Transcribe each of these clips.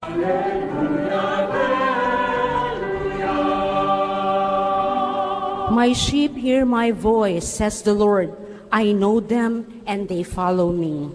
My sheep hear my voice, says the Lord. I know them, and they follow me.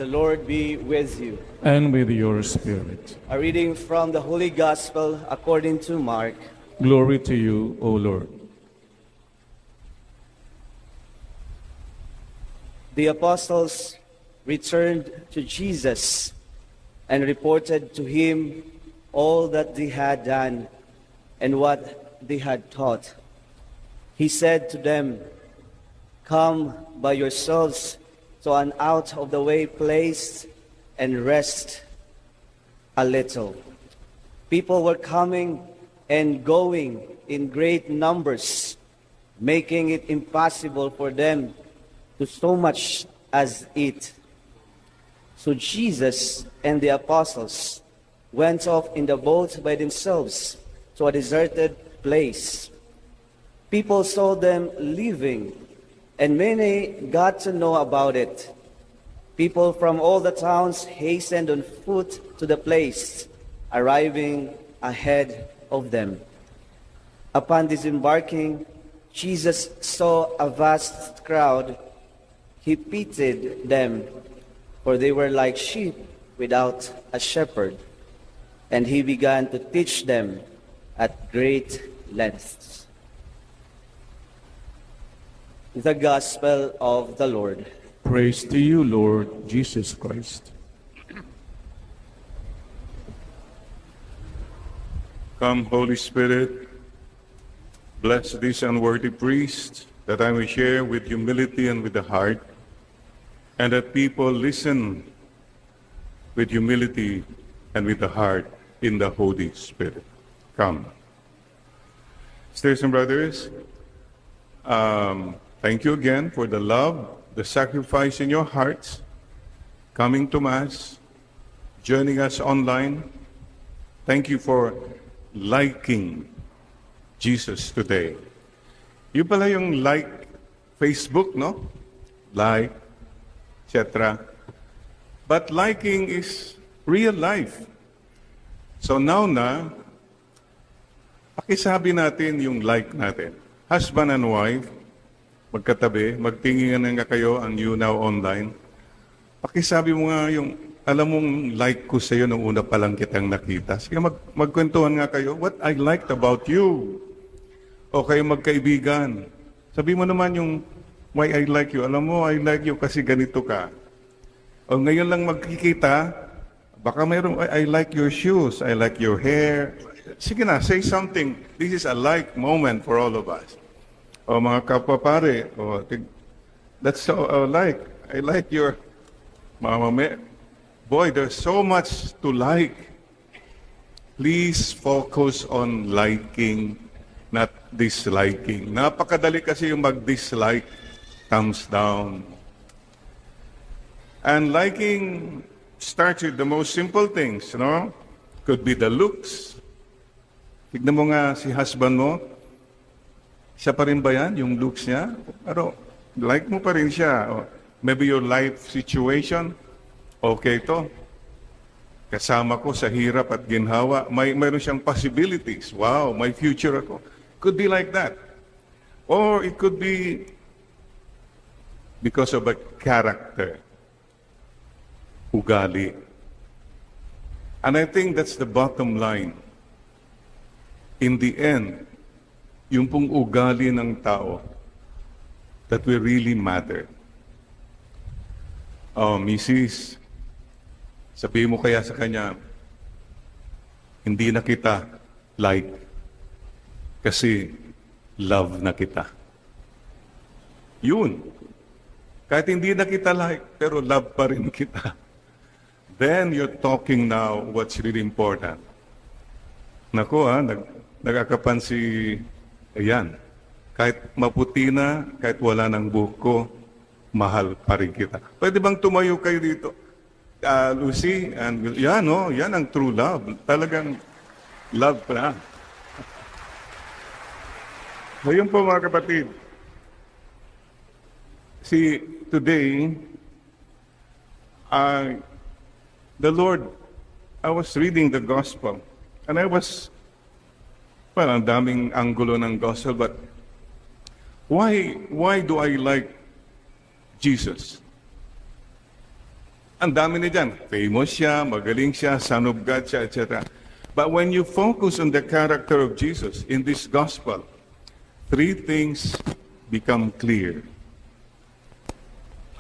The Lord be with you. And with your spirit. A reading from the Holy Gospel according to Mark. Glory to you, O Lord. The apostles returned to Jesus and reported to him all that they had done and what they had taught. He said to them, "Come by yourselves to an out-of-the-way place and rest a little." People were coming and going in great numbers, making it impossible for them to so much as eat. So Jesus and the apostles went off in the boat by themselves to a deserted place. People saw them leaving, and many got to know about it. People from all the towns hastened on foot to the place, arriving ahead of them. Upon disembarking, Jesus saw a vast crowd. He pitied them, for they were like sheep without a shepherd, and he began to teach them at great lengths. The Gospel of the Lord. Praise to you, Lord Jesus Christ. Come, Holy Spirit, bless this unworthy priest, that I may share with humility and with the heart, and that people listen with humility and with the heart in the Holy Spirit. Come. Sisters and brothers, thank you again for the love, the sacrifice in your hearts, coming to Mass, joining us online. Thank you for liking Jesus today. Yung pala yung like Facebook, no? Like, etc. But liking is real life. So now na, pakisabi natin yung like natin. Husband and wife, magkatabi, magtingin nga kayo ang You Now Online. Pakisabi mo nga yung, alam mong like ko sa'yo nung una pa lang kitang nakita. Sige, magkwentuhan nga kayo, what I liked about you. O kayo magkaibigan. Sabi mo naman yung, why I like you. Alam mo, I like you kasi ganito ka. O ngayon lang magkikita, baka mayroong, I like your shoes, I like your hair. Sige na, say something. This is a like moment for all of us. O mga kapwa pare, that's so like. I like your, boy, there's so much to like. Please focus on liking, not disliking. Napakadali kasi yung mag-dislike, thumbs down. And liking starts with the most simple things, no? Could be the looks. Tignan mo nga si husband mo, siya pa rin ba yan, yung looks niya? Pero like mo pa rin siya. O, maybe your life situation, okay to. Kasama ko sa hirap at ginhawa, mayroon siyang possibilities. Wow, may future ako. Could be like that. Or it could be because of a character. Ugali. And I think that's the bottom line. In the end, yung pong ugali ng tao that will really matter. Oh, Mrs., sabihin mo kaya sa kanya, hindi na kita like kasi love na kita. Yun. Kahit hindi na kita like, pero love pa rin kita. Then you're talking now what's really important. Naku nagkakapan si, ayan, kahit maputi na, kahit wala ng buhok, mahal pa rin kita. Pwede bang tumayo kayo dito? Lucy, and yan, no? Yan ang true love. Talagang love na. Ngayon po mga kapatid, see, today, the Lord, I was reading the gospel, and I was, well, ang daming anggulo ng gospel, but why do I like Jesus? Ang dami na dyan. Famous siya, magaling siya, son of God siya, etc. But when you focus on the character of Jesus in this gospel, three things become clear.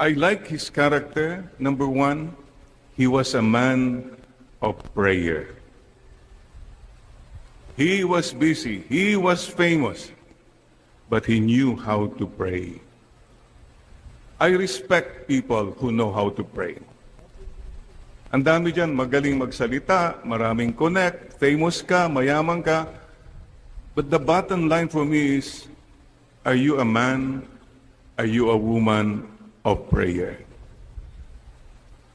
I like his character. Number one, he was a man of prayer. He was busy. He was famous. But he knew how to pray. I respect people who know how to pray. Ang dami dyan, magaling magsalita, maraming connect, famous ka, mayaman ka. But the bottom line for me is, are you a man? Are you a woman of prayer?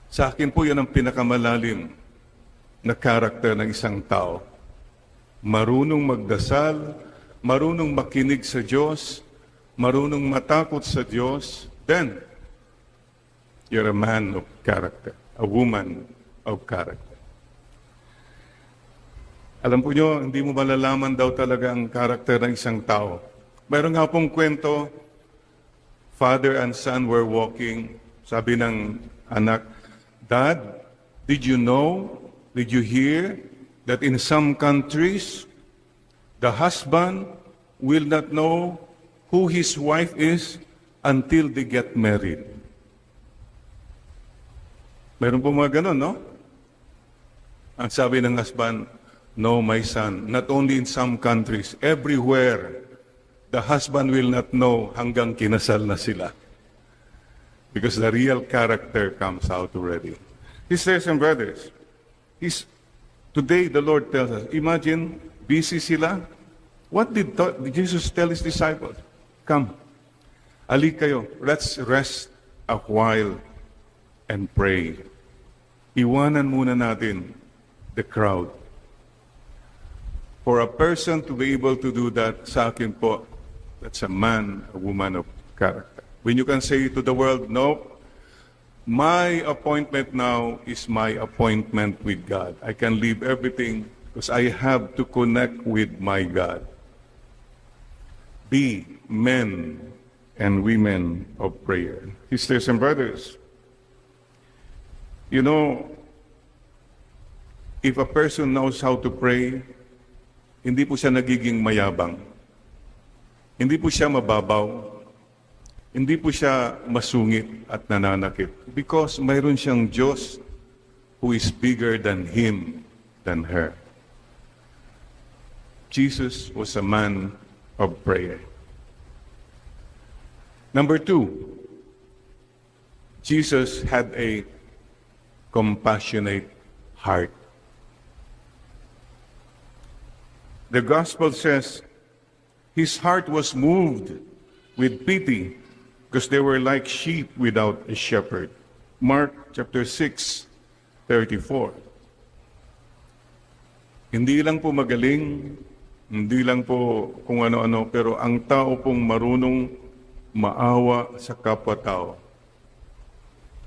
Sa akin po yan ang pinakamalalim na karakter ng isang tao. Marunong magdasal, marunong makinig sa Diyos, marunong matakot sa Diyos, then you're a man of character, a woman of character. Alam po nyo, hindi mo malalaman daw talaga ang karakter ng isang tao. Mayroon nga pong kwento, father and son were walking. Sabi ng anak, Dad, did you hear that in some countries, the husband will not know who his wife is until they get married? Meron po mga ganun, no? Ang sabi ng husband, no, my son, not only in some countries, everywhere, the husband will not know hanggang kinasal na sila. Because the real character comes out already. Sisters and brothers, today the Lord tells us, imagine, busy sila. What did Jesus tell his disciples? Come, alik kayo, let's rest a while and pray. Iwanan muna natin the crowd. For a person to be able to do that, sa akin po, that's a man, a woman of character. When you can say to the world, no, my appointment now is my appointment with God. I can leave everything because I have to connect with my God. Be men and women of prayer. Sisters and brothers, you know, if a person knows how to pray, hindi po siya nagiging mayabang. Hindi po siya mababaw. Hindi po siya masungit at nananakit. Because mayroon siyang Diyos who is bigger than him, than her. Jesus was a man of prayer. Number two, Jesus had a compassionate heart. The gospel says his heart was moved with pity because they were like sheep without a shepherd. Mark chapter 6:34. Hindi lang po magaling, hindi lang po kung ano-ano, pero ang tao pong marunong maawa sa kapwa-tao.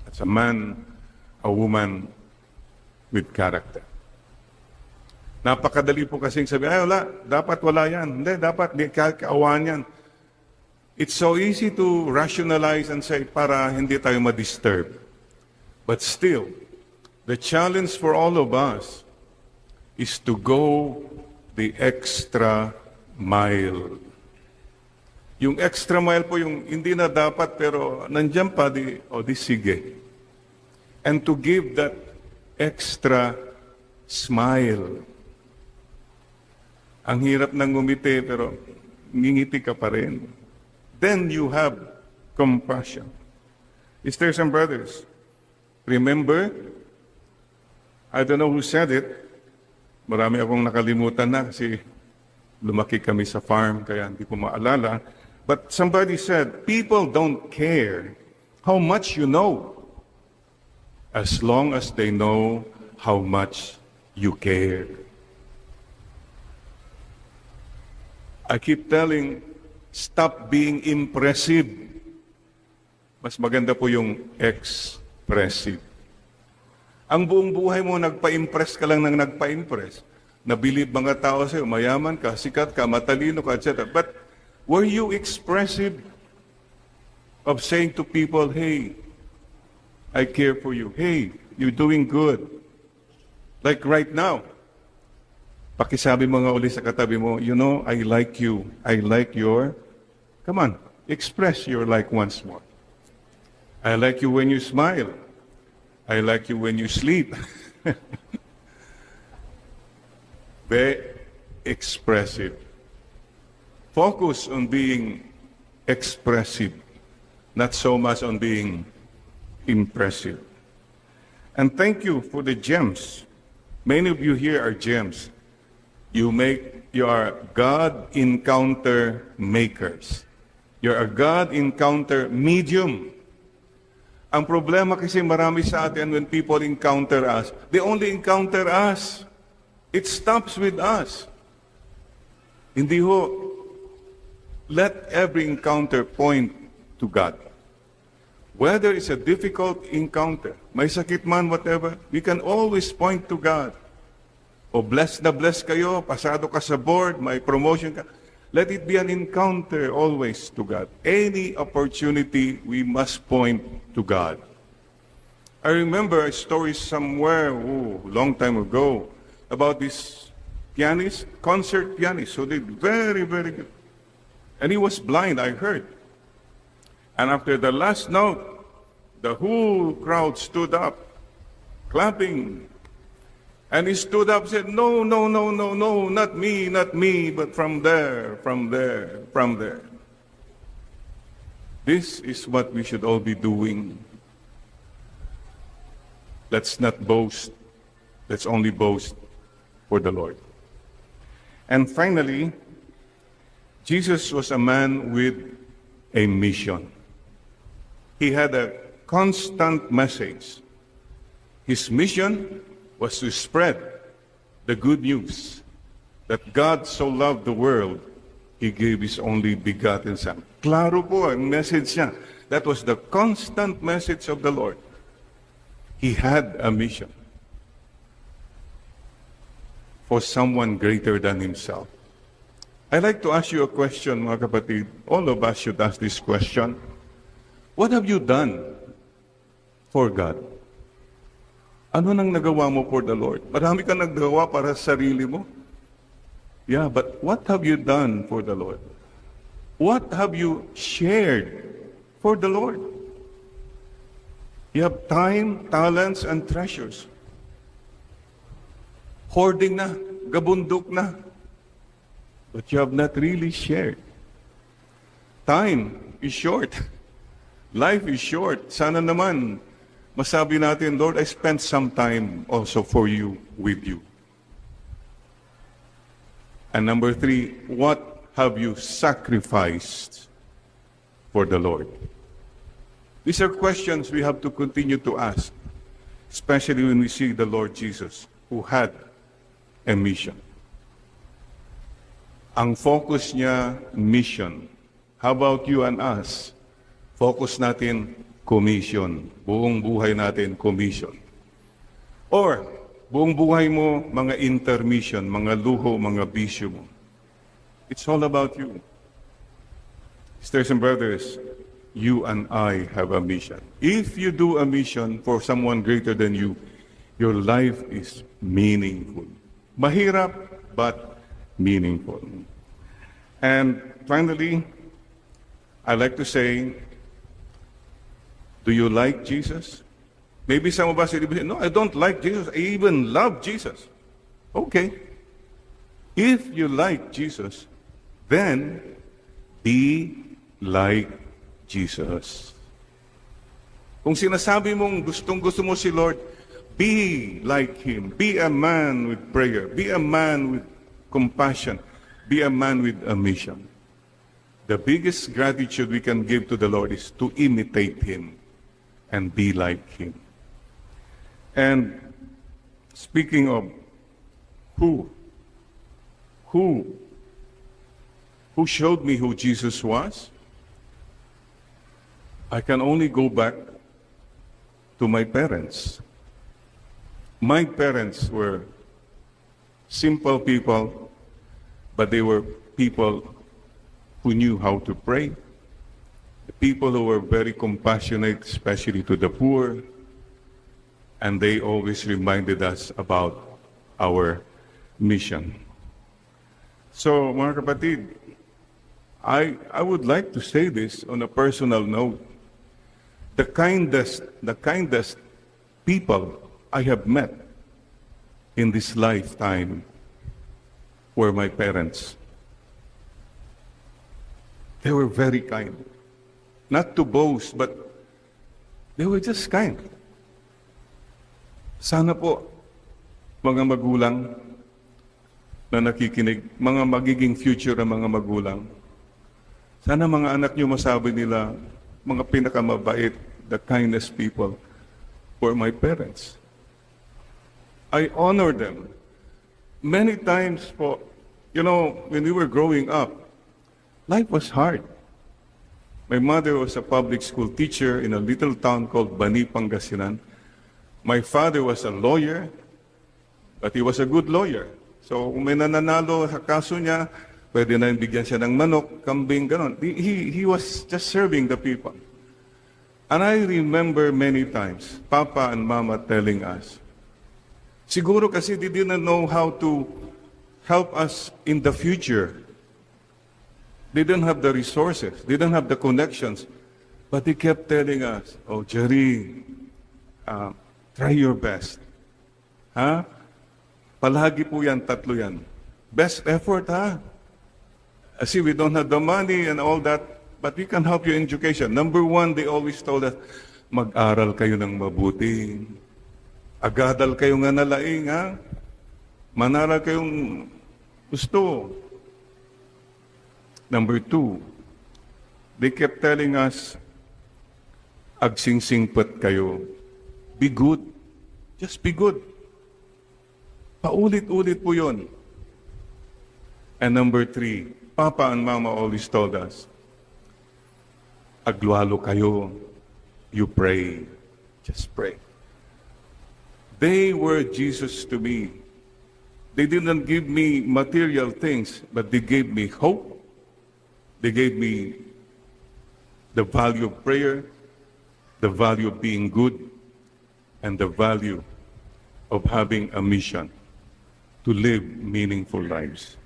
That's a man, a woman with character. Napakadali po kasing sabi, ay wala, dapat wala yan. Hindi, dapat di kaawaan yan. It's so easy to rationalize and say, para hindi tayo ma-disturb. But still, the challenge for all of us is to go the extra mile. Yung extra mile po, yung hindi na dapat pero nandiyan pa, di sige. and to give that extra smile. Ang hirap ng ngumiti, pero ngingiti ka pa rin. Then you have compassion. Sisters and brothers, remember, I don't know who said it, marami akong nakalimutan na kasi lumaki kami sa farm, kaya hindi ko maalala. But somebody said, people don't care how much you know, as long as they know how much you care. I keep telling, stop being impressive. Mas maganda po yung expressive. Ang buong buhay mo, nagpa-impress ka lang ng nagpa-impress. Nabilib mga tao sa'yo, mayaman ka, sikat ka, matalino ka, etc. But were you expressive of saying to people, hey, I care for you. Hey, you're doing good. Like right now, pakisabi mo nga uli sa katabi mo, you know, I like you. I like your, come on, express your like once more. I like you when you smile. I like you when you sleep. Be expressive. Focus on being expressive, not so much on being impressive. And thank you for the gems. Many of you here are gems. You are God encounter makers. You're a God encounter medium. Ang problema kasi marami sa atin when people encounter us, they only encounter us. It stops with us. Hindi ho, let every encounter point to God. Whether it's a difficult encounter, may sakit man, whatever, we can always point to God. O blessed na blessed kayo, pasado ka sa board, may promotion ka. Let it be an encounter always to God. Any opportunity, we must point to God. I remember a story somewhere, long time ago, about this pianist, concert pianist, who did very, very good. And he was blind, I heard. And after the last note, the whole crowd stood up, clapping. And he stood up and said, no, no, no, no, no, not me, but from there, from there, from there. This is what we should all be doing. Let's not boast. Let's only boast for the Lord. And finally, Jesus was a man with a mission. He had a constant message. His mission was to spread the good news that God so loved the world, He gave His only begotten Son. Klaro po ang message niya. That was the constant message of the Lord. He had a mission for someone greater than himself. I'd like to ask you a question, mga kapatid. All of us should ask this question. What have you done for God? Ano nang nagawa mo for the Lord? Marami ka nagawa para sa sarili mo. Yeah, but what have you done for the Lord? What have you shared for the Lord? You have time, talents, and treasures. Hoarding na, gabundok na. But you have not really shared. Time is short. Life is short. Sana naman, masabi natin, Lord, I spent some time also for you, with you. And number 3, what have you sacrificed for the Lord? These are questions we have to continue to ask, especially when we see the Lord Jesus, who had a mission. Ang focus niya, mission. How about you and us? Focus natin, commission. Buong buhay natin, commission. Or, buong buhay mo, mga intermission, mga luho, mga bisyo mo. It's all about you. Sisters and brothers, you and I have a mission. If you do a mission for someone greater than you, your life is meaningful. Mahirap, but meaningful. And finally, I like to say, do you like Jesus? Maybe some of us will say, no, I don't like Jesus. I even love Jesus. Okay. If you like Jesus, then be like Jesus. Kung sinasabi mong gustong-gusto mo si Lord, be like Him. Be a man with prayer. Be a man with compassion. Be a man with a mission. The biggest gratitude we can give to the Lord is to imitate Him and be like Him. And speaking of who showed me who Jesus was, I can only go back to my parents. My parents were simple people, but they were people who knew how to pray, the people who were very compassionate, especially to the poor, and they always reminded us about our mission. So, mga kapatid, I would like to say this on a personal note. The kindest people I have met in this lifetime were my parents. They were very kind. Not to boast, but they were just kind. Sana po, mga magulang na nakikinig, mga magiging future na mga magulang, sana mga anak nyo masabi nila, mga pinakamabait, the kindest people were my parents. I honor them. Many times po, when we were growing up, life was hard. My mother was a public school teacher in a little town called Bani, Pangasinan. My father was a lawyer, but he was a good lawyer. So kung may nananalo sa kaso niya, pwede na bigyan siya ng manok, kambing, ganon. He was just serving the people. And I remember many times, Papa and Mama telling us, siguro kasi they didn't know how to help us in the future. They didn't have the resources, they didn't have the connections, but they kept telling us, oh, Jerry, try your best. Ha? Palagi po yan, tatlo yan. Best effort, ha? See, we don't have the money and all that, but we can help you in education. Number one, they always told us, mag-aral kayo ng mabuti. Agadal kayo nga nalaing, ha? Manaral kayong gusto. Number two, they kept telling us, agsingsingpat kayo. Be good. Just be good. Paulit-ulit po yun. And number three, Papa and Mama always told us, agluhalo kayo, you pray. Just pray. They were Jesus to me. They didn't give me material things, but they gave me hope. They gave me the value of prayer, the value of being good, and the value of having a mission to live meaningful lives.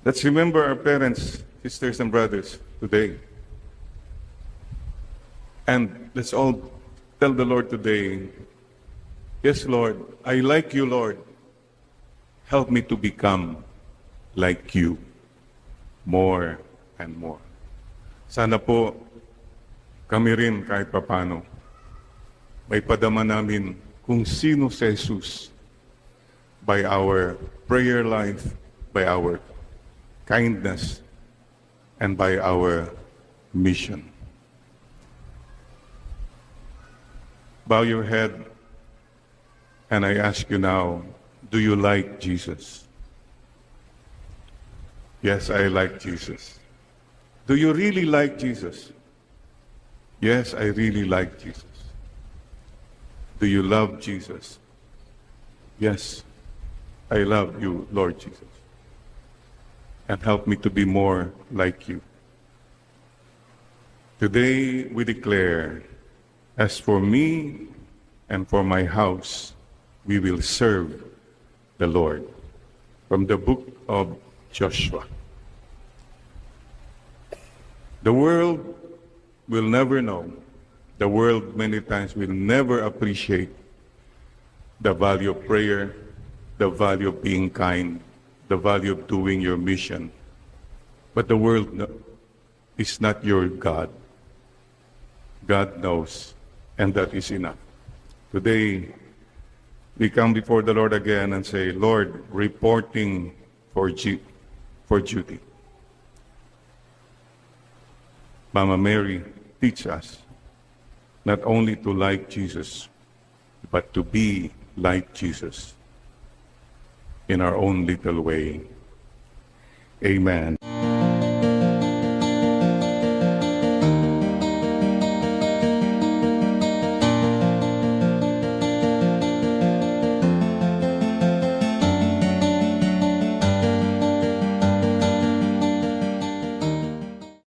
Let's remember our parents, sisters and brothers today. And let's all tell the Lord today, yes, Lord, I like you, Lord. Help me to become like you more and more. Sana po kami rin kahit papano may padama namin kung sino si Jesus by our prayer life, by our kindness, and by our mission. Bow your head, and I ask you now, do you like Jesus? Yes, I like Jesus. Do you really like Jesus? Yes, I really like Jesus. Do you love Jesus? Yes, I love you, Lord Jesus. And help me to be more like you. Today we declare, as for me and for my house, we will serve the Lord. From the book of Joshua. The world will never know The world many times will never appreciate the value of prayer, the value of being kind, the value of doing your mission. But the world is not your God. God knows, and that is enough. Today, we come before the Lord again and say, Lord, reporting for duty. Mama Mary, teach us not only to like Jesus, but to be like Jesus in our own little way. Amen.